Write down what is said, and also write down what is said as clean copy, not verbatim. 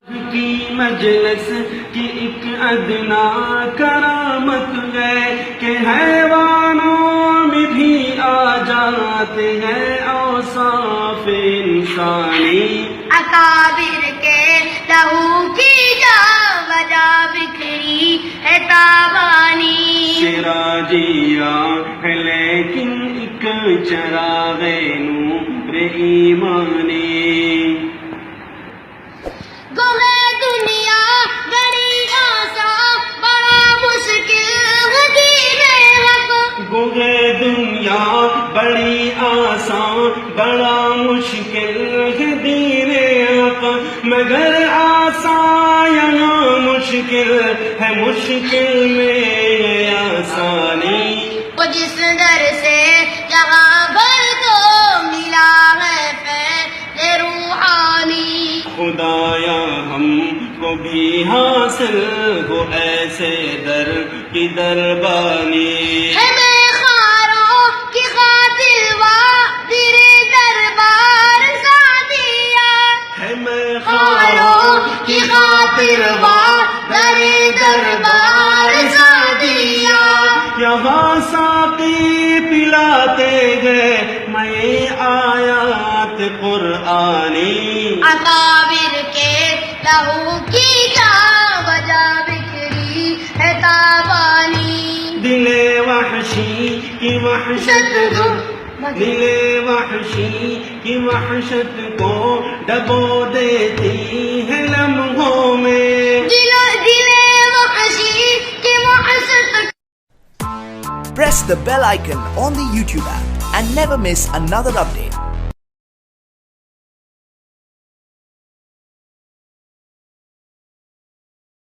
کی مجلس کی ایک ادنا کرامت ہے کہ حیوانوں میں بھی آ جاتے ہیں اوصاف انسانی. اکابر کے لہو کی جا وجہ بکھری ہے تابانی. سراجیا ہے لیکن ایک چراغ نور ایمانی. گوہے دنیا بڑی آسان بڑا مشکل ہے دین حق. گوہے دنیا بڑی آسان بڑا مشکل ہے دین حق، مگر آسان یہاں مشکل ہے مشکل میں آسانی. وہ جس در سے جہاں بھر کو ملا ہے فیض روحانی. خدایا ہم کو بھی حاصل ہو ایسے در کی دربانی. ہے میں خاروں کی خاطر تیرے دربار سعدیہ. ہے میں خاروں کی خاطر تیرے دربار سعدیہ. یہاں ساقی پلاتے گئے میں آیات قرآنی. اکابر کے لہو کی جا وجہ بکھری ہے تابانی. دل وحشی کی وحشت دل وحشی کی وحشت کو ڈبو دیتی ہے لمحوں میں. دل وحشی کی وحشت. Press the bell icon on the YouTube app and never miss another update.